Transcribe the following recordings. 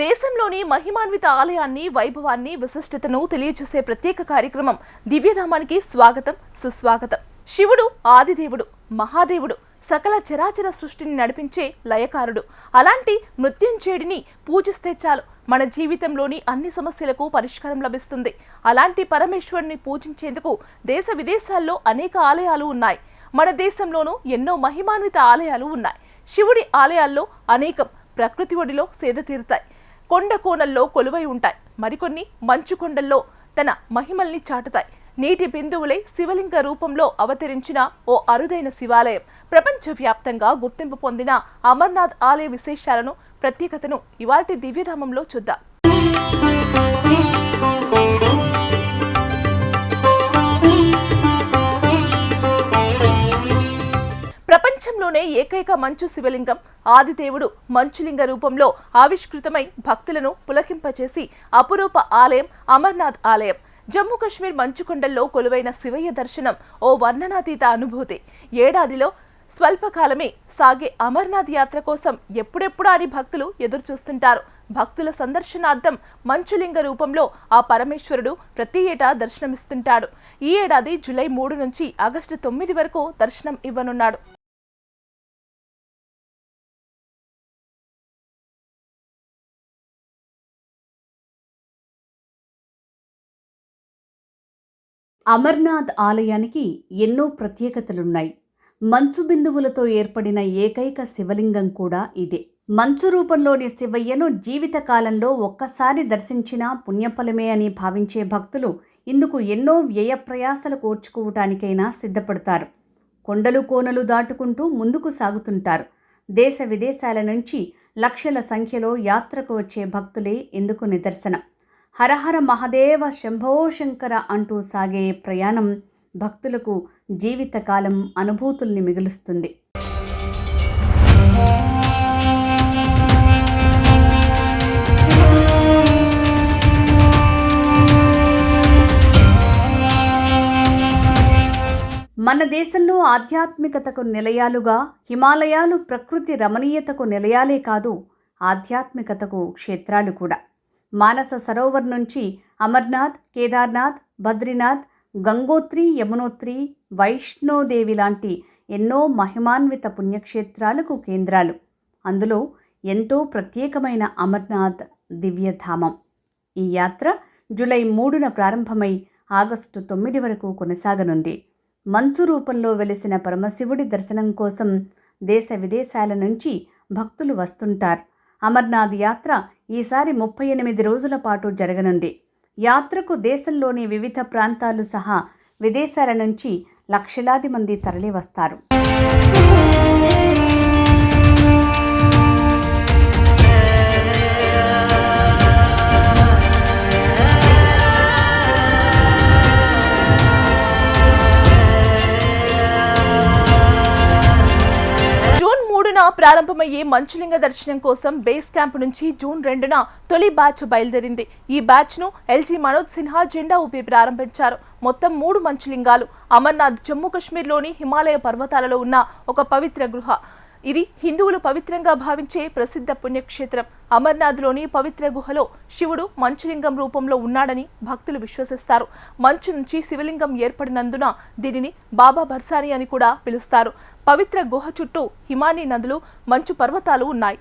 దేశంలోని మహిమాన్విత ఆలయాన్ని వైభవాన్ని విశిష్టతను తెలియజేసే ప్రత్యేక కార్యక్రమం దివ్యధామానికి స్వాగతం సుస్వాగతం. శివుడు ఆదిదేవుడు, మహాదేవుడు, సకల చరాచర సృష్టిని నడిపించే లయకారుడు. అలాంటి మృత్యుంజయుడిని పూజిస్తే చాలు మన జీవితంలోని అన్ని సమస్యలకు పరిష్కారం లభిస్తుంది. అలాంటి పరమేశ్వరుని పూజించేందుకు దేశ విదేశాల్లో అనేక ఆలయాలు ఉన్నాయి. మన దేశంలోనూ ఎన్నో మహిమాన్విత ఆలయాలు ఉన్నాయి. శివుడి ఆలయాల్లో అనేకం ప్రకృతి ఒడిలో సేద తీరుతాయి, కొండ కోనల్లో కొలువై ఉంటాయి. మరికొన్ని మంచు కొండల్లో తన మహిమల్ని చాటుతాయి. నీటి బిందువులై శివలింగ రూపంలో అవతరించిన ఓ అరుదైన శివాలయం. ప్రపంచవ్యాప్తంగా గుర్తింపు పొందిన అమర్నాథ్ ఆలయ విశేషాలను, ప్రత్యేకతను ఇవాల్టి దివ్యధామంలో చూద్దాం. ప్రపంచంలోనే ఏకైక మంచు శివలింగం ఆదిదేవుడు మంచులింగ రూపంలో ఆవిష్కృతమై భక్తులను పులకింపచేసి అపురూప ఆలయం అమర్నాథ్ ఆలయం. జమ్మూ కశ్మీర్ మంచుకొండల్లో కొలువైన శివయ్య దర్శనం ఓ వర్ణనాతీత అనుభూతి. ఏడాదిలో స్వల్పకాలమే సాగే అమర్నాథ్ యాత్ర కోసం ఎప్పుడెప్పుడా అని భక్తులు ఎదురుచూస్తుంటారు. భక్తుల సందర్శనార్థం మంచులింగ రూపంలో ఆ పరమేశ్వరుడు ప్రతి ఏటా దర్శనమిస్తుంటాడు. ఈ ఏడాది జూలై 3 నుంచి ఆగస్టు 9 వరకు దర్శనం ఇవ్వనున్నాడు. అమర్నాథ్ ఆలయానికి ఎన్నో ప్రత్యేకతలున్నాయి. మంచు బిందువులతో ఏర్పడిన ఏకైక శివలింగం కూడా ఇదే. మంచు రూపంలోని శివయ్యను జీవితకాలంలో ఒక్కసారి దర్శించినా పుణ్యఫలమే అని భావించే భక్తులు ఇందుకు ఎన్నో వ్యయ ప్రయాసలు కోర్చుకోవటానికైనా సిద్ధపడతారు. కొండలు కోనలు దాటుకుంటూ ముందుకు సాగుతుంటారు. దేశ విదేశాల నుంచి లక్షల సంఖ్యలో యాత్రకు వచ్చే భక్తులే ఇందుకు నిదర్శనం. హరహర మహదేవ శంభో శంకర అంటూ సాగే ప్రయాణం భక్తులకు జీవితకాలం అనుభూతుల్ని మిగులుస్తుంది. మన దేశంలో ఆధ్యాత్మికతకు నిలయాలుగా హిమాలయాలు ప్రకృతి రమణీయతకు నిలయాలే కాదు, ఆధ్యాత్మికతకు క్షేత్రాలు కూడా. మానస సరోవర్ నుంచి అమర్నాథ్, కేదార్నాథ్, బద్రీనాథ్, గంగోత్రి, యమునోత్రి, వైష్ణోదేవి లాంటి ఎన్నో మహిమాన్విత పుణ్యక్షేత్రాలకు కేంద్రాలు. అందులో ఎంతో ప్రత్యేకమైన అమర్నాథ్ దివ్యధామం. ఈ యాత్ర జూలై 3న ప్రారంభమై ఆగస్టు 9 వరకు కొనసాగనుంది. మంచు రూపంలో వెలిసిన పరమశివుడి దర్శనం కోసం దేశ విదేశాల నుంచి భక్తులు వస్తుంటారు. అమర్నాథ్ యాత్ర ఈసారి 38 రోజుల పాటు జరగనుంది. యాత్రకు దేశంలోని వివిధ ప్రాంతాలు సహా విదేశాల నుంచి లక్షలాది మంది తరలివస్తారు. ప్రారంభమయ్యే మంచులింగ దర్శనం కోసం బేస్ క్యాంప్ నుంచి జూన్ 2న తొలి బ్యాచ్ బయలుదేరింది. ఈ బ్యాచ్ ను ఎల్జీ మనోజ్ సిన్హా జెండా ఊపి ప్రారంభించారు. మొత్తం 3 మంచులింగాలు. అమర్నాథ్ జమ్మూ కాశ్మీర్లోని హిమాలయ పర్వతాలలో ఉన్న ఒక పవిత్ర గుహ. ఇది హిందువులు పవిత్రంగా భావించే ప్రసిద్ధ పుణ్యక్షేత్రం. అమర్నాథ్లోని పవిత్ర గుహలో శివుడు మంచులింగం రూపంలో ఉన్నాడని భక్తులు విశ్వసిస్తారు. మంచు నుంచి శివలింగం ఏర్పడినందున దీనిని బాబా బర్సాని అని కూడా పిలుస్తారు. పవిత్ర గుహ చుట్టూ హిమానీ నదులు, మంచు పర్వతాలు ఉన్నాయి.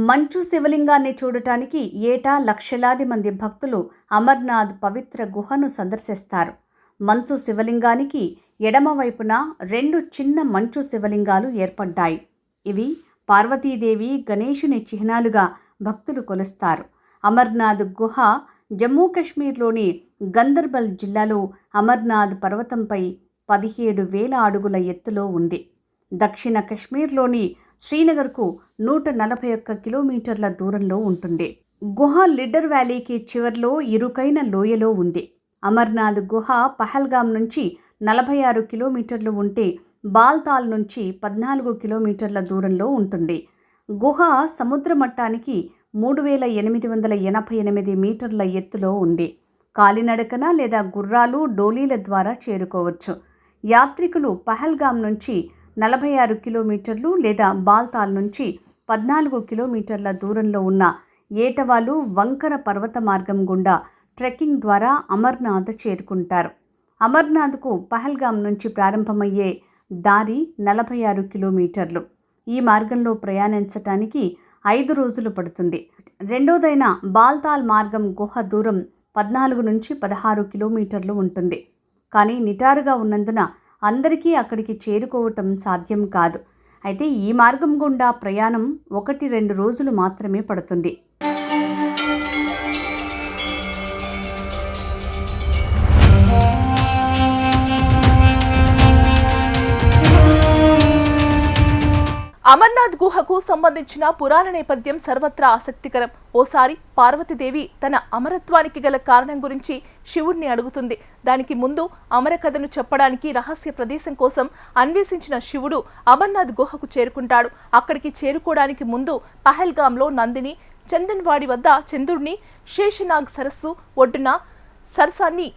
మంచు శివలింగాన్ని చూడటానికి ఏటా లక్షలాది మంది భక్తులు అమర్నాథ్ పవిత్ర గుహను సందర్శిస్తారు. మంచు శివలింగానికి ఎడమవైపున 2 చిన్న మంచు శివలింగాలు ఏర్పడ్డాయి. ఇవి పార్వతీదేవి, గణేశుని చిహ్నాలుగా భక్తులు కొలుస్తారు. అమర్నాథ్ గుహ జమ్మూ కాశ్మీర్లోని గందర్బల్ జిల్లాలో అమర్నాథ్ పర్వతంపై 17,000 అడుగుల ఎత్తులో ఉంది. దక్షిణ కశ్మీర్లోని శ్రీనగర్కు 141 కిలోమీటర్ల దూరంలో ఉంటుంది. గుహ లిడర్ వ్యాలీకి చివర్లో ఇరుకైన లోయలో ఉంది. అమర్నాథ్ గుహ పహల్గాం నుంచి 46 కిలోమీటర్లు ఉంటే బాల్తాల్ నుంచి 14 కిలోమీటర్ల దూరంలో ఉంటుంది. గుహ సముద్ర మట్టానికి 3,888 మీటర్ల ఎత్తులో ఉంది. కాలినడకన లేదా గుర్రాలు, డోలీల ద్వారా చేరుకోవచ్చు. యాత్రికులు పహల్గామ్ నుంచి 46 కిలోమీటర్లు లేదా బాల్తాల్ నుంచి 14 కిలోమీటర్ల దూరంలో ఉన్న ఏటవాలు వంకర పర్వత మార్గం గుండా ట్రెక్కింగ్ ద్వారా అమర్నాథ్ చేరుకుంటారు. అమర్నాథ్కు పహల్గామ్ నుంచి ప్రారంభమయ్యే దారి 46 కిలోమీటర్లు. ఈ మార్గంలో ప్రయాణించటానికి 5 రోజులు పడుతుంది. రెండోదైన బాల్తాల్ మార్గం గుహ దూరం 14 నుంచి 16 కిలోమీటర్లు ఉంటుంది. కానీ నిటారుగా ఉన్నందున అందరికీ అక్కడికి చేరుకోవటం సాధ్యం కాదు. అయితే ఈ మార్గం గుండా ప్రయాణం 1-2 రోజులు మాత్రమే పడుతుంది. అమర్నాథ్ గుహకు సంబంధించిన పురాణ నేపథ్యం సర్వత్రా ఆసక్తికరం. ఓసారి పార్వతీదేవి తన అమరత్వానికి గల కారణం గురించి శివుడిని అడుగుతుంది. దానికి ముందు అమరకథను చెప్పడానికి రహస్య ప్రదేశం కోసం అన్వేషించిన శివుడు అమర్నాథ్ గుహకు చేరుకుంటాడు. అక్కడికి చేరుకోవడానికి ముందు పహల్గామ్లో నందిని, చందన్వాడి వద్ద చంద్రుడిని, శేషనాగ్ సరస్సు ఒడ్డున సరసాన్ని,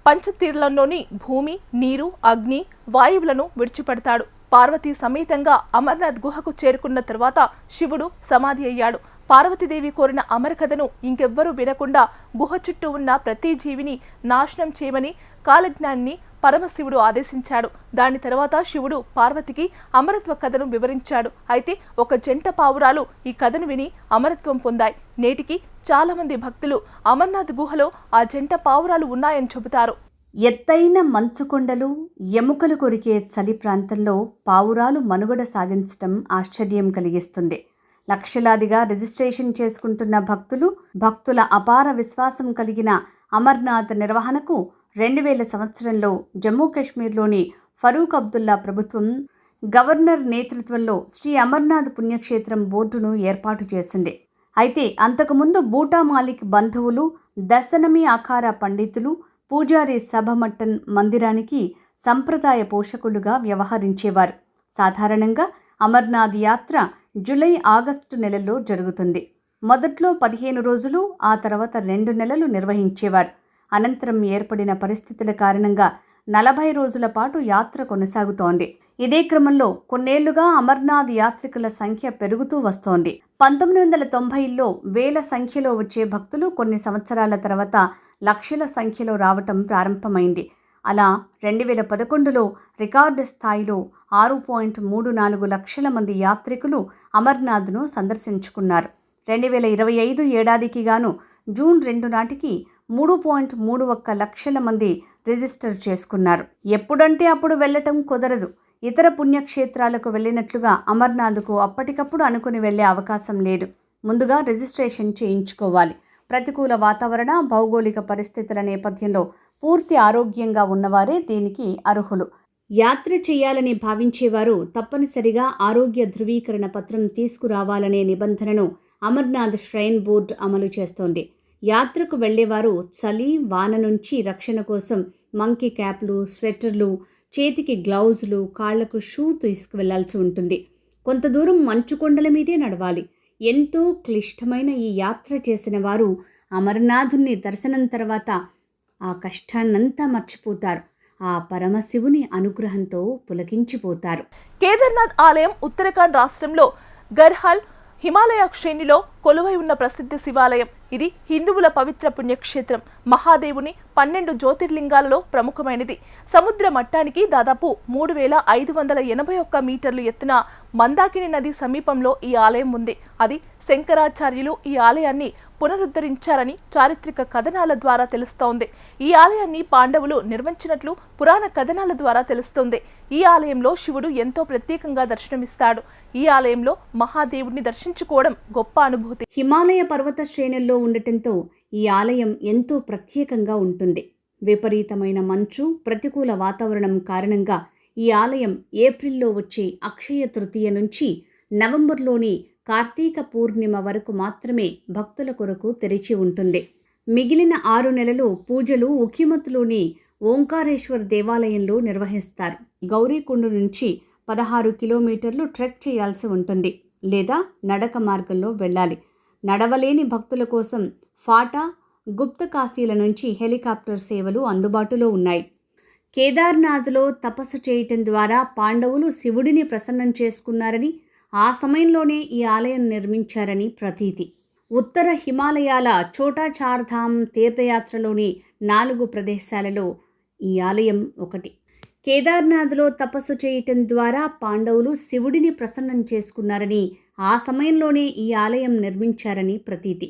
పంచతీర్థంలోని భూమి, నీరు, అగ్ని, వాయువులను విడిచిపెడతాడు. పార్వతీ సమేతంగా అమర్నాథ్ గుహకు చేరుకున్న తర్వాత శివుడు సమాధి అయ్యాడు. పార్వతీదేవి కోరిన అమరకథను ఇంకెవ్వరూ వినకుండా గుహ చుట్టూ ఉన్న ప్రతి జీవిని నాశనం చేయమని కాలజ్ఞాన్ని పరమశివుడు ఆదేశించాడు. దాని తర్వాత శివుడు పార్వతికి అమరత్వ కథను వివరించాడు. అయితే ఒక జంట పావురాలు ఈ కథను విని అమరత్వం పొందాయి. నేటికి చాలా మంది భక్తులు అమర్నాథ్ గుహలో ఆ జంట పావురాలు ఉన్నాయని చెబుతారు. ఎత్తైన మంచుకొండలు, ఎముకలు కొరికే చలి ప్రాంతంలో పావురాలు మనుగడ సాగించటం ఆశ్చర్యం కలిగిస్తుంది. లక్షలాదిగా రిజిస్ట్రేషన్ చేసుకుంటున్న భక్తుల అపార విశ్వాసం కలిగిన అమర్నాథ్ నిర్వహణకు 2000 సంవత్సరంలో జమ్మూ కాశ్మీర్లోని ఫరూక్ అబ్దుల్లా ప్రభుత్వం గవర్నర్ నేతృత్వంలో శ్రీ అమర్నాథ్ పుణ్యక్షేత్రం బోర్డును ఏర్పాటు చేసింది. అయితే అంతకుముందు బూటా మాలిక్ బంధువులు, దశనమి అఖారా పండితులు, పూజారి సభమట్టన్ మందిరానికి సంప్రదాయ పోషకులుగా వ్యవహరించేవారు. సాధారణంగా అమర్నాథ్ యాత్ర జూలై-ఆగస్టు నెలల్లో జరుగుతుంది. మొదట్లో 15 రోజులు, ఆ తర్వాత 2 నెలలు నిర్వహించేవారు. అనంతరం ఏర్పడిన పరిస్థితుల కారణంగా 40 రోజుల పాటు యాత్ర కొనసాగుతోంది. ఇదే క్రమంలో కొన్నేళ్లుగా అమర్నాథ్ యాత్రికుల సంఖ్య పెరుగుతూ వస్తోంది. 1990లో వేల సంఖ్యలో వచ్చే భక్తులు కొన్ని సంవత్సరాల తర్వాత లక్షల సంఖ్యలో రావటం ప్రారంభమైంది. అలా 2011లో రికార్డు స్థాయిలో 6.34 లక్షల మంది యాత్రికులు అమర్నాథ్ను సందర్శించుకున్నారు. 2025 ఏడాదికి గాను జూన్ 2 నాటికి 3.31 లక్షల మంది రిజిస్టర్ చేసుకున్నారు. ఎప్పుడంటే అప్పుడు వెళ్లటం కుదరదు. ఇతర పుణ్యక్షేత్రాలకు వెళ్ళినట్లుగా అమర్నాథ్కు అప్పటికప్పుడు అనుకుని వెళ్లే అవకాశం లేదు. ముందుగా రిజిస్ట్రేషన్ చేయించుకోవాలి. ప్రతికూల వాతావరణ, భౌగోళిక పరిస్థితుల నేపథ్యంలో పూర్తి ఆరోగ్యంగా ఉన్నవారే దీనికి అర్హులు. యాత్ర చేయాలని భావించేవారు తప్పనిసరిగా ఆరోగ్య ధృవీకరణ పత్రం తీసుకురావాలనే నిబంధనను అమర్నాథ్ ష్రైన్ బోర్డు అమలు చేస్తోంది. యాత్రకు వెళ్లేవారు చలి, వాన నుంచి రక్షణ కోసం మంకీ క్యాప్లు, స్వెటర్లు, చేతికి గ్లౌజులు, కాళ్లకు షూ తీసుకువెళ్లాల్సి ఉంటుంది. కొంత దూరం మంచుకొండల మీదే నడవాలి. ఎంతో క్లిష్టమైన ఈ యాత్ర చేసిన వారు అమర్నాథుని దర్శనం తర్వాత ఆ కష్టాన్నంతా మర్చిపోతారు. ఆ పరమశివుని అనుగ్రహంతో పులకించిపోతారు. కేదార్నాథ్ ఆలయం ఉత్తరాఖండ్ రాష్ట్రంలో గర్హల్ హిమాలయ శ్రేణిలో కొలువై ఉన్న ప్రసిద్ధ శివాలయం. ఇది హిందువుల పవిత్ర పుణ్యక్షేత్రం. మహాదేవుని 12 జ్యోతిర్లింగాలలో ప్రముఖమైనది. సముద్ర మట్టానికి దాదాపు 3581 మీటర్లు ఎత్తున మందాకిని నది సమీపంలో ఈ ఆలయం ఉంది. అది శంకరాచార్యులు ఈ ఆలయాన్ని పునరుద్ధరించారని చారిత్రక కథనాల ద్వారా తెలుస్తోంది. ఈ ఆలయాన్ని పాండవులు నిర్మించినట్లు పురాణ కథనాల ద్వారా తెలుస్తోంది. ఈ ఆలయంలో శివుడు ఎంతో ప్రత్యేకంగా దర్శనమిస్తాడు. ఈ ఆలయంలో మహాదేవుడిని దర్శించుకోవడం గొప్ప అనుభూతి. హిమాలయ పర్వత శ్రేణుల్లో ఉండటంతో ఈ ఆలయం ఎంతో ప్రత్యేకంగా ఉంటుంది. విపరీతమైన మంచు, ప్రతికూల వాతావరణం కారణంగా ఈ ఆలయం ఏప్రిల్లో వచ్చే అక్షయ తృతీయ నుంచి నవంబర్లోని కార్తీక పూర్ణిమ వరకు మాత్రమే భక్తుల కొరకు తెరిచి ఉంటుంది. మిగిలిన 6 నెలలు పూజలు ఉఖిమత్లోని ఓంకారేశ్వర్ దేవాలయంలో నిర్వహిస్తారు. గౌరీకుండు నుంచి 16 కిలోమీటర్లు ట్రెక్ చేయాల్సి ఉంటుంది లేదా నడక మార్గంలో వెళ్ళాలి. నడవలేని భక్తుల కోసం ఫాటా, గుప్తకాశీల నుంచి హెలికాప్టర్ సేవలు అందుబాటులో ఉన్నాయి. కేదార్నాథ్లో తపస్సు చేయటం ద్వారా పాండవులు శివుడిని ప్రసన్నం చేసుకున్నారని, ఆ సమయంలోనే ఈ ఆలయం నిర్మించారని ప్రతీతి. ఉత్తర హిమాలయాల ఛోటా చార్ధామ్ తీర్థయాత్రలోని 4 ప్రదేశాలలో ఈ ఆలయం ఒకటి. కేదార్నాథ్లో తపస్సు చేయటం ద్వారా పాండవులు శివుడిని ప్రసన్నం చేసుకున్నారని, ఆ సమయంలోనే ఈ ఆలయం నిర్మించారని ప్రతీతి.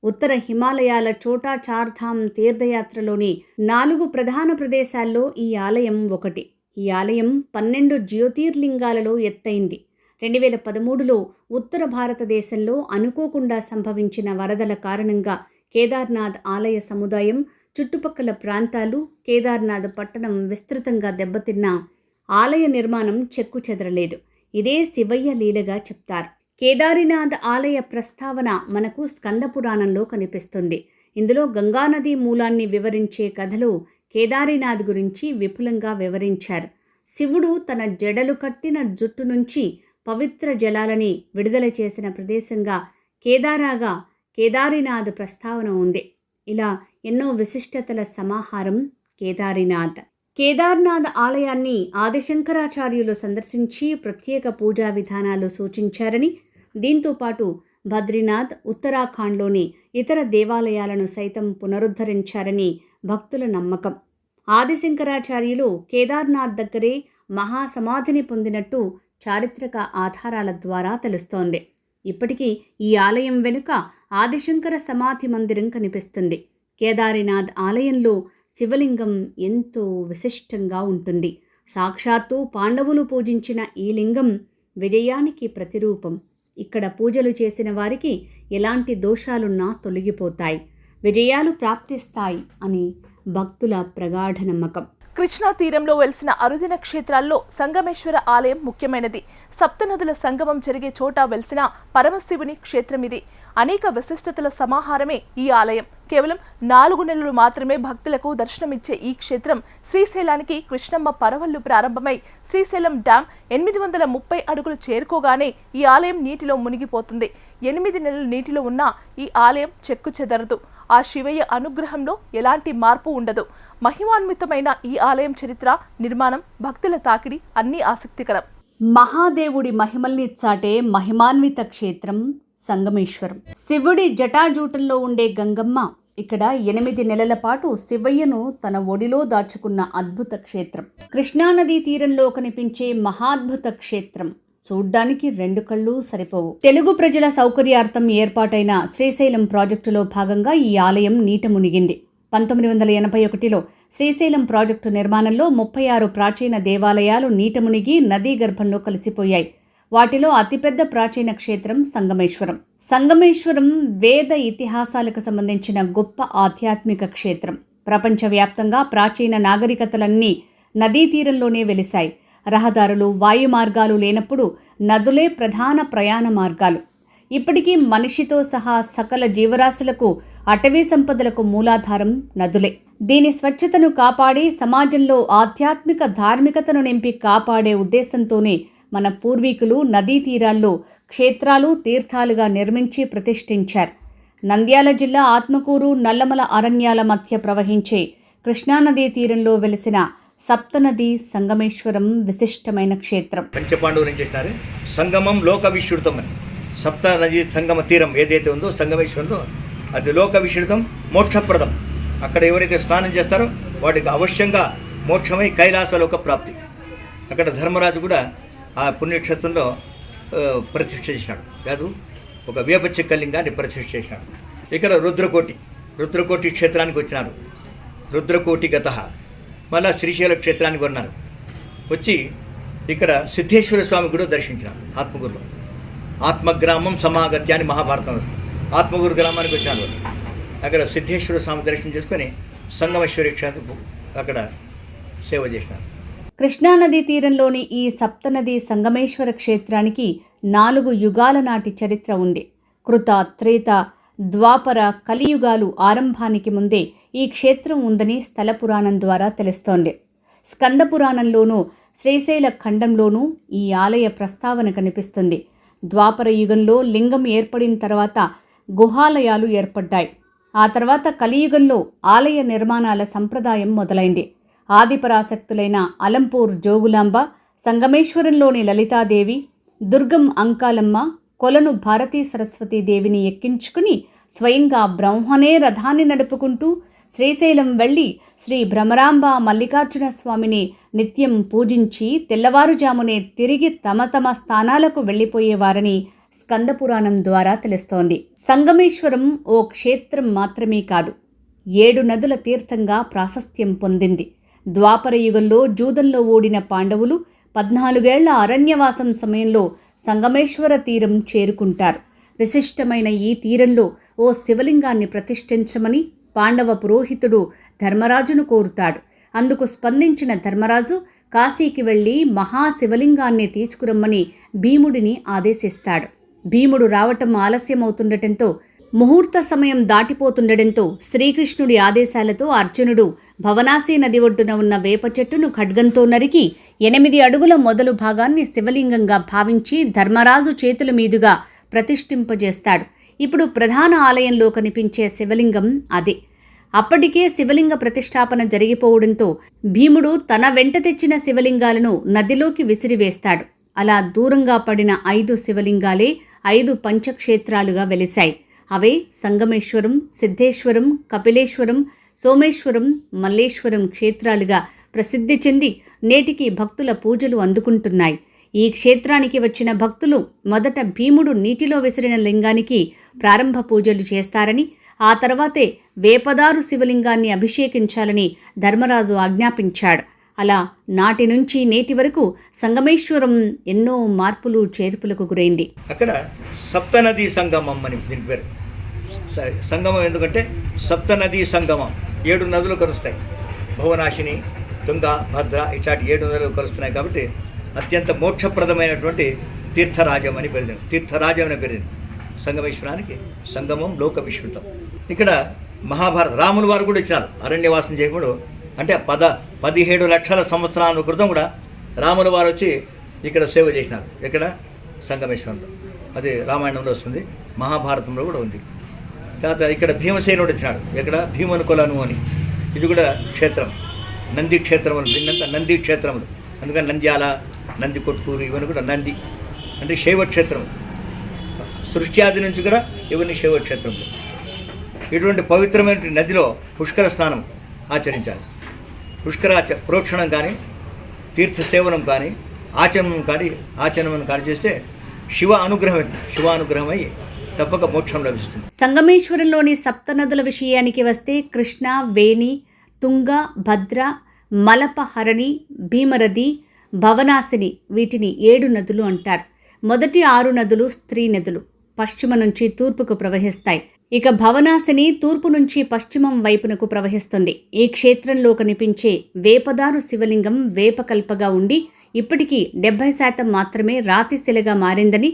ఉత్తర హిమాలయాల ఛోటా చార్ధామ్ తీర్థయాత్రలోని 4 ప్రధాన ప్రదేశాల్లో ఈ ఆలయం ఒకటి. ఈ ఆలయం 12 జ్యోతిర్లింగాలలో ఎత్తైంది. 2013లో ఉత్తర భారతదేశంలో అనుకోకుండా సంభవించిన వరదల కారణంగా కేదార్నాథ్ ఆలయ సముదాయం, చుట్టుపక్కల ప్రాంతాలు, కేదార్నాథ్ పట్టణం విస్తృతంగా దెబ్బతిన్న ఆలయ నిర్మాణం చెక్కుచెదరలేదు. ఇదే శివయ్య లీలగా చెప్తారు. కేదారీనాథ్ ఆలయ ప్రస్తావన మనకు స్కంద పురాణంలో కనిపిస్తుంది. ఇందులో గంగానది మూలాన్ని వివరించే కథలో కేదారీనాథ్ గురించి విపులంగా వివరించారు. శివుడు తన జడలు కట్టిన జుట్టు నుంచి పవిత్ర జలాలని విడుదల చేసిన ప్రదేశంగా కేదారీనాథ్ ప్రస్తావన ఉంది. ఇలా ఎన్నో విశిష్టతల సమాహారం కేదారీనాథ్. కేదార్నాథ్ ఆలయాన్ని ఆదిశంకరాచార్యులు సందర్శించి ప్రత్యేక పూజా విధానాలు సూచించారని, దీంతో పాటు బద్రీనాథ్, ఉత్తరాఖండ్లోని ఇతర దేవాలయాలను సైతం పునరుద్ధరించారని భక్తుల నమ్మకం. ఆదిశంకరాచార్యులు కేదార్నాథ్ దగ్గరే మహాసమాధిని పొందినట్టు చారిత్రక ఆధారాల ద్వారా తెలుస్తోంది. ఇప్పటికీ ఈ ఆలయం వెనుక ఆదిశంకర సమాధి మందిరం కనిపిస్తుంది. కేదారీనాథ్ ఆలయంలో శివలింగం ఎంతో విశిష్టంగా ఉంటుంది. సాక్షాత్తు పాండవులు పూజించిన ఈ లింగం విజయానికి ప్రతిరూపం. ఇక్కడ పూజలు చేసిన వారికి ఎలాంటి దోషాలున్నా తొలగిపోతాయి, విజయాలు ప్రాప్తిస్తాయి అని భక్తుల ప్రగాఢ నమ్మకం. కృష్ణా తీరంలో వెలిసిన అరుదైన క్షేత్రాల్లో సంగమేశ్వర ఆలయం ముఖ్యమైనది. సప్తనదుల సంగమం జరిగే చోట వెలిసిన పరమశివుని క్షేత్రం ఇది. అనేక విశిష్టతల సమాహారమే ఈ ఆలయం. కేవలం 4 నెలలు మాత్రమే భక్తులకు దర్శనమిచ్చే ఈ క్షేత్రం శ్రీశైలానికి కృష్ణమ్మ పరవళ్లు ప్రారంభమై శ్రీశైలం డ్యాం 830 అడుగులు చేరుకోగానే ఈ ఆలయం నీటిలో మునిగిపోతుంది. 8 నెలలు నీటిలో ఉన్న ఈ ఆలయం చెక్కు చెదరదు. ఆ శివయ్య అనుగ్రహంలో ఎలాంటి మార్పు ఉండదు. మహిమాన్వితమైన ఈ ఆలయం చరిత్ర, నిర్మాణం, భక్తుల తాకిడి అన్నీ ఆసక్తికరం. మహాదేవుడి మహిమల్ని చాటే మహిమాన్విత క్షేత్రం సంగమేశ్వరం. శివుడి జటాజూటంలో ఉండే గంగమ్మ ఇక్కడ 8 నెలల పాటు శివయ్యను తన ఒడిలో దాచుకున్న అద్భుత క్షేత్రం. కృష్ణానదీ తీరంలో కనిపించే మహాద్భుత క్షేత్రం. చూడ్డానికి 2 కళ్ళు సరిపోవు. తెలుగు ప్రజల సౌకర్యార్థం ఏర్పాటైన శ్రీశైలం ప్రాజెక్టులో భాగంగా ఈ ఆలయం నీట మునిగింది. 1981లో శ్రీశైలం ప్రాజెక్టు నిర్మాణంలో 36 ప్రాచీన దేవాలయాలు నీట మునిగి నదీ గర్భంలో కలిసిపోయాయి. వాటిలో అతిపెద్ద ప్రాచీన క్షేత్రం సంగమేశ్వరం. సంగమేశ్వరం వేద ఇతిహాసాలకు సంబంధించిన గొప్ప ఆధ్యాత్మిక క్షేత్రం. ప్రపంచవ్యాప్తంగా ప్రాచీన నాగరికతలన్నీ నదీ తీరంలోనే వెలిశాయి. రహదారులు, వాయు మార్గాలు లేనప్పుడు నదులే ప్రధాన ప్రయాణ మార్గాలు. ఇప్పటికీ మనిషితో సహా సకల జీవరాశులకు, అటవీ సంపదలకు మూలాధారం నదులే. దీని స్వచ్ఛతను కాపాడి సమాజంలో ఆధ్యాత్మిక ధార్మికతను నింపి కాపాడే ఉద్దేశంతోనే మన పూర్వీకులు నదీ తీరాల్లో క్షేత్రాలు, తీర్థాలుగా నిర్మించి ప్రతిష్ఠించారు. నంద్యాల జిల్లా ఆత్మకూరు, నల్లమల అరణ్యాల మధ్య ప్రవహించే కృష్ణానదీ తీరంలో వెలిసిన సప్తనది సంగమేశ్వరం విశిష్టమైన క్షేత్రం. పంచపాండవులు ఏం చేసినారు? సంగమం లోక విశ్రుతం అని. సప్త నది సంగమ తీరం ఏదైతే ఉందో సంగమేశ్వరంలో, అది లోక విశ్రుతం, మోక్షప్రదం. అక్కడ ఎవరైతే స్నానం చేస్తారో వాటికి అవశ్యంగా మోక్షమై కైలాసలోక ప్రాప్తి. అక్కడ ధర్మరాజు కూడా ఆ పుణ్యక్షేత్రంలో ప్రతిష్ఠ చేసినాడు. కాదు, ఒక వేప చెక్క లింగాన్ని ప్రతిష్ఠ చేసినాడు. ఇక్కడ రుద్రకోటి క్షేత్రానికి వచ్చినారు. రుద్రకోటి గత మళ్ళా శ్రీశైల క్షేత్రానికి కొన్నారు. వచ్చి ఇక్కడ సిద్ధేశ్వర స్వామి కూడా దర్శించినారు. ఆత్మకూరులో ఆత్మగ్రామం సమాగత్య అని మహాభారతం వస్తుంది. ఆత్మకూరు గ్రామానికి వచ్చినారు. అక్కడ సిద్ధేశ్వర స్వామి దర్శనం చేసుకొని సంగమేశ్వరి క్షేత్రం అక్కడ సేవ చేసినారు. కృష్ణానదీ తీరంలోని ఈ సప్తనది సంగమేశ్వర క్షేత్రానికి 4 యుగాల నాటి చరిత్ర ఉంది. కృత, త్రేత, ద్వాపర, కలియుగాలు ఆరంభానికి ముందే ఈ క్షేత్రం ఉందని స్థల పురాణం ద్వారా తెలుస్తోంది. స్కంద పురాణంలోనూ శ్రీశైల ఖండంలోనూ ఈ ఆలయ ప్రస్తావన కనిపిస్తుంది. ద్వాపర యుగంలో లింగం ఏర్పడిన తర్వాత గుహాలయాలు ఏర్పడ్డాయి. ఆ తర్వాత కలియుగంలో ఆలయ నిర్మాణాల సంప్రదాయం మొదలైంది. ఆదిపరాశక్తులైన అలంపూర్ జోగులాంబ, సంగమేశ్వరంలోని లలితాదేవి, దుర్గం అంకాలమ్మ, కొలను భారతీ సరస్వతీదేవిని ఎక్కించుకుని స్వయంగా బ్రహ్మనే రథాన్ని నడుపుకుంటూ శ్రీశైలం వెళ్ళి శ్రీ భ్రమరాంబ మల్లికార్జున స్వామిని నిత్యం పూజించి తెల్లవారుజామునే తిరిగి తమ తమ స్థానాలకు వెళ్ళిపోయేవారని స్కందపురాణం ద్వారా తెలుస్తోంది. సంగమేశ్వరం ఓ క్షేత్రం మాత్రమే కాదు, 7 నదుల తీర్థంగా ప్రాశస్త్యం పొందింది. ద్వాపర యుగంలో జూదంలో ఓడిన పాండవులు 14 ఏళ్ల అరణ్యవాసం సమయంలో సంగమేశ్వర తీరం చేరుకుంటారు. విశిష్టమైన ఈ తీరంలో ఓ శివలింగాన్ని ప్రతిష్ఠించమని పాండవ పురోహితుడు ధర్మరాజును కోరుతాడు. అందుకు స్పందించిన ధర్మరాజు కాశీకి వెళ్లి మహాశివలింగాన్ని తీసుకురమ్మని భీముడిని ఆదేశిస్తాడు. భీముడు రావటం ఆలస్యమవుతుండటంతో, ముహూర్త సమయం దాటిపోతుండటంతో శ్రీకృష్ణుడి ఆదేశాలతో అర్జునుడు భవనాసి నది ఒడ్డున ఉన్న వేప చెట్టును ఖడ్గంతో నరికి 8 అడుగుల మొదలు భాగాన్ని శివలింగంగా భావించి ధర్మరాజు చేతుల మీదుగా ప్రతిష్ఠింపజేస్తాడు. ఇప్పుడు ప్రధాన ఆలయంలో కనిపించే శివలింగం అదే. అప్పటికే శివలింగ ప్రతిష్టాపన జరిగిపోవడంతో భీముడు తన వెంట తెచ్చిన శివలింగాలను నదిలోకి విసిరివేస్తాడు. అలా దూరంగా పడిన 5 శివలింగాలే 5 పంచక్షేత్రాలుగా వెలిశాయి. అవే సంగమేశ్వరం, సిద్ధేశ్వరం, కపిలేశ్వరం, సోమేశ్వరం, మల్లేశ్వరం క్షేత్రాలుగా ప్రసిద్ధి చెంది నేటికి భక్తుల పూజలు అందుకుంటున్నాయి. ఈ క్షేత్రానికి వచ్చిన భక్తులు మొదట భీముడు నీటిలో విసిరిన లింగానికి ప్రారంభ పూజలు చేస్తారని, ఆ తర్వాతే వేపదారు శివలింగాన్ని అభిషేకించాలని ధర్మరాజు ఆజ్ఞాపించాడు. అలా నాటి నుంచి నేటి వరకు సంగమేశ్వరం ఎన్నో మార్పులు చేర్పులకు గురైంది. అక్కడ సప్తనదీ సంగమం అని దీని పేరు. సంగమం ఎందుకంటే సప్తనదీ సంగమం, 7 నదులు కలుస్తాయి. భువనాశిని, తుంగ, భద్ర ఇట్లాంటి 7 నదులు కలుస్తున్నాయి కాబట్టి అత్యంత మోక్షప్రదమైనటువంటి తీర్థరాజం అని పెరిగింది. తీర్థరాజం అని పెరిగింది సంగమేశ్వరానికి. సంగమం లోక విశ్రుతం. ఇక్కడ మహాభారత రాముల వారు కూడా ఇచ్చినారు అరణ్యవాసం చేయకూడదు అంటే 17 లక్షల సంవత్సరాల క్రితం కూడా రాముల వారు వచ్చి ఇక్కడ సేవ చేసినారు. ఇక్కడ సంగమేశ్వరంలో. అది రామాయణంలో వస్తుంది, మహాభారతంలో కూడా ఉంది. తర్వాత ఇక్కడ భీమసేనుడు వచ్చినాడు. ఇక్కడ భీమను కొలను అని, ఇది కూడా క్షేత్రం. నంది క్షేత్రములు, దీన్నంతా నంది క్షేత్రములు. అందుకని నంద్యాల, నంది కొట్కూరు ఇవన్నీ కూడా నంది అంటే శైవక్షేత్రం. సృష్టి ఆది నుంచి కూడా ఇవన్నీ శైవక్షేత్రములు. ఇటువంటి పవిత్రమైన నదిలో పుష్కర స్నానం ఆచరించాలి. పుష్కర ప్రోక్షణం కానీ, తీర్థ సేవనం కానీ, ఆచరణం కానీ చేస్తే శివానుగ్రహమై తప్పక మోక్షం లభిస్తుంది. సంగమేశ్వరంలోని సప్తనదుల విషయానికి వస్తే కృష్ణ, వేణి, తుంగ, భద్ర, మలపహరణి, భీమరథి, భవనాశిని వీటిని 7 నదులు అంటారు. మొదటి 6 నదులు స్త్రీ నదులు, పశ్చిమ నుంచి తూర్పుకు ప్రవహిస్తాయి. ఇక భవనాశిని తూర్పు నుంచి పశ్చిమం వైపునకు ప్రవహిస్తుంది. ఈ క్షేత్రంలో కనిపించే వేపదారు శివలింగం వేపకల్పగా ఉండి ఇప్పటికీ 70% మాత్రమే రాతి శిలగా మారిందని,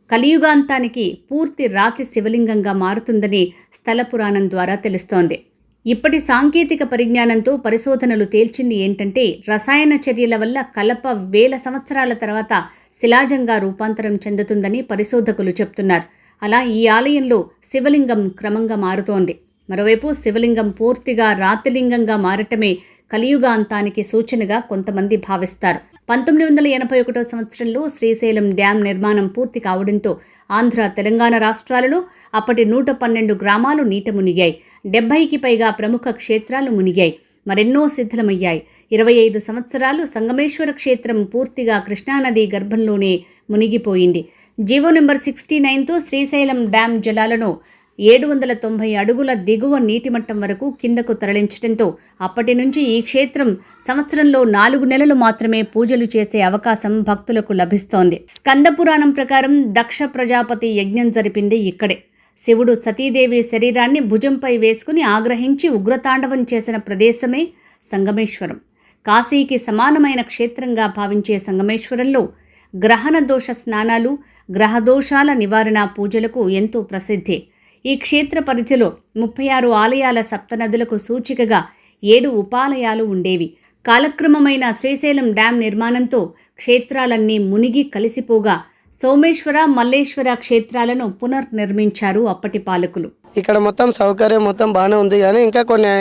కలియుగాంతానికి పూర్తి రాతి శివలింగంగా మారుతుందని స్థల పురాణం ద్వారా తెలుస్తోంది. ఇప్పటి సాంకేతిక పరిజ్ఞానంతో పరిశోధనలు తేల్చింది ఏంటంటే, రసాయన చర్యల వల్ల కలప 1000 సంవత్సరాల తర్వాత శిలాజంగా రూపాంతరం చెందుతుందని పరిశోధకులు చెప్తున్నారు. అలా ఈ ఆలయంలో శివలింగం క్రమంగా మారుతోంది. మరోవైపు శివలింగం పూర్తిగా రాతిలింగంగా మారటమే కలియుగాంతానికి సూచనగా కొంతమంది భావిస్తారు. 1981 సంవత్సరంలో శ్రీశైలం డ్యాం నిర్మాణం పూర్తి కావడంతో ఆంధ్ర, తెలంగాణ రాష్ట్రాలలో అప్పటి 112 గ్రామాలు నీట మునిగాయి. 70కి పైగా ప్రముఖ క్షేత్రాలు మునిగాయి. మరెన్నో శిథిలమయ్యాయి. 25 సంవత్సరాలు సంగమేశ్వర క్షేత్రం పూర్తిగా కృష్ణానది గర్భంలోనే మునిగిపోయింది. జీవో నెంబర్ 69తో శ్రీశైలం డ్యాం జలాలను 790 అడుగుల దిగువ నీటిమట్టం వరకు కిందకు తరలించడంతో అప్పటి నుంచి ఈ క్షేత్రం సంవత్సరంలో 4 నెలలు మాత్రమే పూజలు చేసే అవకాశం భక్తులకు లభిస్తోంది. స్కంద పురాణం ప్రకారం దక్ష ప్రజాపతి యజ్ఞం జరిపింది ఇక్కడే. శివుడు సతీదేవి శరీరాన్ని భుజంపై వేసుకుని ఆగ్రహించి ఉగ్రతాండవం చేసిన ప్రదేశమే సంగమేశ్వరం. కాశీకి సమానమైన క్షేత్రంగా భావించే సంగమేశ్వరంలో గ్రహణ దోష స్నానాలు, గ్రహదోషాల నివారణ పూజలకు ఎంతో ప్రసిద్ధి. ఈ క్షేత్ర పరిధిలో 36 ఆలయాల సప్తనదులకు సూచికగా 7 ఉపాలయాలు ఉండేవి. కాలక్రమమైన శ్రీశైలం డ్యాం నిర్మాణంతో క్షేత్రాలన్నీ మునిగి కలిసిపోగా సోమేశ్వర, మల్లేశ్వర క్షేత్రాలను పునర్నిర్మించారు అప్పటి పాలకులు. ఇక్కడ మొత్తం సౌకర్యం మొత్తం బాగానే ఉంది, కానీ ఇంకా కొన్ని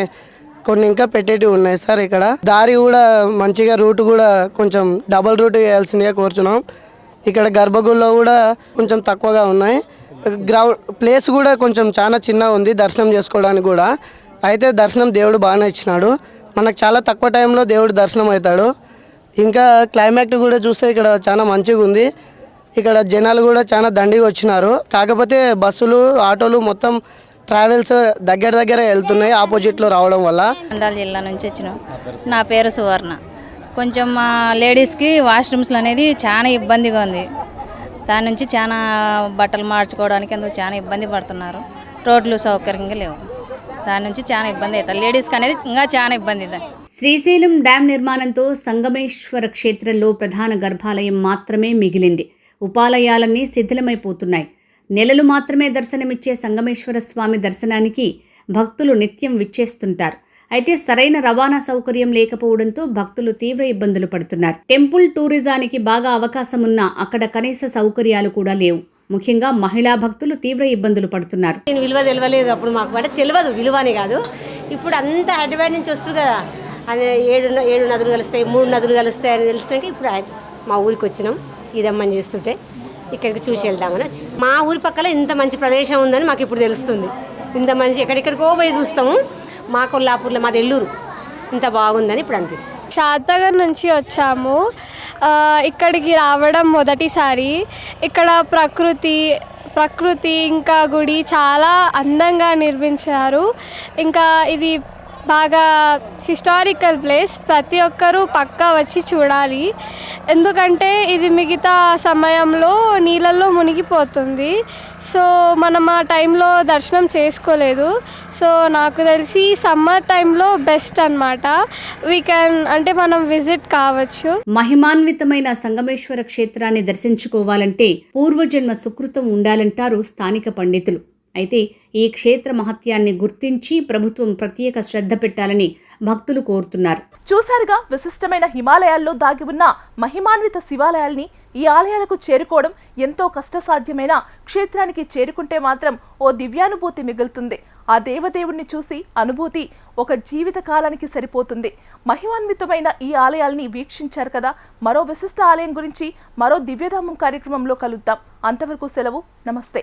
కొన్ని ఇంకా పెట్టేటివి ఉన్నాయి సార్. ఇక్కడ దారి కూడా మంచిగా రూట్ కూడా కొంచెం డబల్ రూట్ వేయాల్సిందిగా కోరుచున్నాం. ఇక్కడ గర్భగుడిలో కూడా కొంచెం తక్కువగా ఉన్నాయి. గ్రౌండ్ ప్లేస్ కూడా కొంచెం చాలా చిన్నగా ఉంది దర్శనం చేసుకోవడానికి కూడా. అయితే దర్శనం దేవుడు బాగానే ఇచ్చినాడు. మనకు చాలా తక్కువ టైంలో దేవుడు దర్శనం అవుతాడు. ఇంకా క్లైమాక్ట్ కూడా చూస్తే ఇక్కడ చాలా మంచిగా ఉంది. ఇక్కడ జనాలు కూడా చాలా దండిగా వచ్చినారు. కాకపోతే బస్సులు ఆటోలు మొత్తం ట్రావెల్స్ దగ్గర వెళ్తున్నాయి ఆపోజిట్లో రావడం వల్ల. నంద్యాల జిల్లా నుంచి వచ్చినాం. నా పేరు సువర్ణ. కొంచెం మా లేడీస్కి వాష్రూమ్స్లో అనేది చాలా ఇబ్బందిగా ఉంది. దాని నుంచి చాలా బట్టలు మార్చుకోవడానికి అందుకు చాలా ఇబ్బంది పడుతున్నారు. రోడ్లు సౌకర్యంగా లేవు. దాని నుంచి చాలా ఇబ్బంది అవుతుంది లేడీస్కి అనేది. ఇంకా చాలా ఇబ్బంది. శ్రీశైలం డ్యాం నిర్మాణంతో సంగమేశ్వర క్షేత్రంలో ప్రధాన గర్భాలయం మాత్రమే మిగిలింది. ఉపాలయాలన్నీ శిథిలమైపోతున్నాయి. నెలలు మాత్రమే దర్శనమిచ్చే సంగమేశ్వర స్వామి దర్శనానికి భక్తులు నిత్యం విచ్చేస్తుంటారు. అయితే సరైన రవాణా సౌకర్యం లేకపోవడంతో భక్తులు తీవ్ర ఇబ్బందులు పడుతున్నారు. టెంపుల్ టూరిజానికి బాగా అవకాశం ఉన్నా అక్కడ కనీస సౌకర్యాలు కూడా లేవు. ముఖ్యంగా మహిళా భక్తులు తీవ్ర ఇబ్బందులు పడుతున్నారు. విలువ తెలియలేదు అప్పుడు మాకు, అంటే తెలియదు విలువ అని కాదు. ఇప్పుడు అంత హైదరాబాద్ నుంచి వస్తారు కదా, అది 7 నదులు కలుస్తాయి, 3 నదులు కలుస్తాయి అని తెలిసినాక ఇప్పుడు మా ఊరికి వచ్చినాం. ఇదమ్మని చేస్తుంటే ఇక్కడికి చూసి వెళ్దామని వచ్చి. మా ఊరి పక్కన ఇంత మంచి ప్రదేశం ఉందని మాకు ఇప్పుడు తెలుస్తుంది. ఇంత మంచి ఎక్కడెక్కడికో పోయి చూస్తాము. మా కొల్లాపూర్లో మాది ఎల్లూరు, ఇంత బాగుందని ఇప్పుడు అనిపిస్తుంది. షాద్నగర్ నుంచి వచ్చాము. ఇక్కడికి రావడం మొదటిసారి. ఇక్కడ ప్రకృతి ఇంకా గుడి చాలా అందంగా నిర్మించారు. ఇంకా ఇది బాగా హిస్టారికల్ ప్లేస్. ప్రతి ఒక్కరూ పక్కా వచ్చి చూడాలి. ఎందుకంటే ఇది మిగతా సమయంలో నీళ్ళల్లో మునిగిపోతుంది. సో మనం ఆ టైంలో దర్శనం చేసుకోలేదు. సో నాకు తెలిసి సమ్మర్ టైంలో బెస్ట్ అన్నమాట. అంటే మనం విజిట్ కావచ్చు. మహిమాన్వితమైన సంగమేశ్వర క్షేత్రాన్ని దర్శించుకోవాలంటే పూర్వజన్మ సుకృతం ఉండాలంటారు స్థానిక పండితులు. అయితే ఈ క్షేత్ర మహత్యాన్ని గుర్తించి ప్రభుత్వం ప్రత్యేక శ్రద్ధ పెట్టాలని భక్తులు కోరుతున్నారు. చూశారుగా, విశిష్టమైన హిమాలయాల్లో దాగి ఉన్న మహిమాన్విత శివాలయాల్ని. ఈ ఆలయాలకు చేరుకోవడం ఎంతో కష్టసాధ్యమైన క్షేత్రానికి చేరుకుంటే మాత్రం ఓ దివ్యానుభూతి మిగులుతుంది. ఆ దేవదేవుణ్ణి చూసి అనుభూతి ఒక జీవిత కాలానికి సరిపోతుంది. మహిమాన్వితమైన ఈ ఆలయాల్ని వీక్షించారు కదా. మరో విశిష్ట ఆలయం గురించి మరో దివ్యధామం కార్యక్రమంలో కలుద్దాం. అంతవరకు సెలవు. నమస్తే.